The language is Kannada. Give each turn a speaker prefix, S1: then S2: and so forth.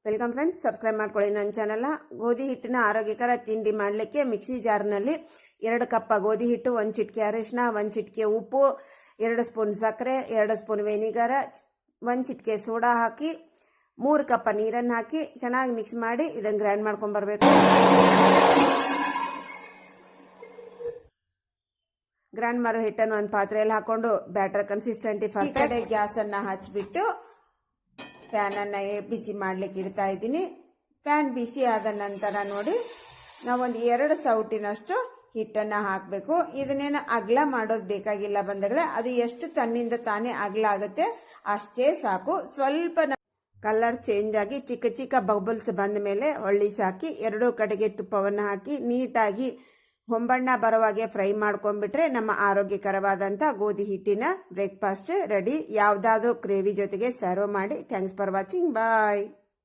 S1: ವೆಲ್ಕಮ್ ಫ್ರೆಂಡ್ಸ್, ಸಬ್ಸ್ಕ್ರೈಬ್ ಮಾಡ್ಕೊಳ್ಳಿ ನನ್ನ ಚಾನಲ್ನ. ಗೋಧಿ ಹಿಟ್ಟಿನ ಆರೋಗ್ಯಕರ ತಿಂಡಿ ಮಾಡಲಿಕ್ಕೆ ಮಿಕ್ಸಿ ಜಾರ್ನಲ್ಲಿ 2 ಕಪ್ ಗೋಧಿ ಹಿಟ್ಟು, 1 ಚಿಟಿಕೆ ಅರಿಶಿನ, 1 ಚಿಟಿಕೆ ಉಪ್ಪು, 2 ಸ್ಪೂನ್ ಸಕ್ಕರೆ, 2 ಸ್ಪೂನ್ ವೆನಿಗರ್, 1 ಚಿಟಿಕೆ ಸೋಡಾ ಹಾಕಿ 3 ಕಪ್ ನೀರನ್ನು ಹಾಕಿ ಚೆನ್ನಾಗಿ ಮಿಕ್ಸ್ ಮಾಡಿ ಇದನ್ನು ಗ್ರೈಂಡ್ ಮಾಡ್ಕೊಂಡು ಬರಬೇಕು. ಗ್ರೈಂಡ್ ಮಾಡೋ ಹಿಟ್ಟನ್ನು ಒಂದು ಪಾತ್ರೆಯಲ್ಲಿ ಹಾಕೊಂಡು ಬ್ಯಾಟರ್ ಕನ್ಸಿಸ್ಟೆಂಟಿ ಕಡೆ ಗ್ಯಾಸನ್ನು ಹಚ್ಚಿಬಿಟ್ಟು ಪ್ಯಾನನ್ನು ಬಿಸಿ ಮಾಡಲಿಕ್ಕೆ ಇಡ್ತಾ ಇದ್ದೀನಿ. ಪ್ಯಾನ್ ಬಿಸಿ ಆದ ನಂತರ ನೋಡಿ ನಾವೊಂದು 2 ಸೌಟಿನಷ್ಟು ಹಿಟ್ಟನ್ನು ಹಾಕಬೇಕು. ಇದನ್ನೇನು ಅಗಲ ಮಾಡೋದು ಬೇಕಾಗಿಲ್ಲ ಬಂದಗಳೇ, ಅದು ಎಷ್ಟು ತನ್ನಿಂದ ತಾನೇ ಅಗಲ ಆಗುತ್ತೆ ಅಷ್ಟೇ ಸಾಕು. ಸ್ವಲ್ಪ ಕಲರ್ ಚೇಂಜ್ ಆಗಿ ಚಿಕ್ಕ ಚಿಕ್ಕ ಬಬಲ್ಸ್ ಬಂದ ಮೇಲೆ ಹೊಳ್ಳಿಸಿ ಹಾಕಿ 2 ಕಡೆಗೆ ತುಪ್ಪವನ್ನು ಹಾಕಿ ನೀಟಾಗಿ ಹೊಂಬಣ್ಣ ಬರುವಾಗೆ ಫ್ರೈ ಮಾಡ್ಕೊಂಡ್ಬಿಟ್ರೆ ನಮ್ಮ ಆರೋಗ್ಯಕರವಾದಂಥ ಗೋಧಿ ಹಿಟ್ಟಿನ ಬ್ರೇಕ್ಫಾಸ್ಟ್ ರೆಡಿ. ಯಾವುದಾದ್ರೂ ಗ್ರೇವಿ ಜೊತೆಗೆ ಸರ್ವ್ ಮಾಡಿ. Thanks for watching. ಬಾಯ್.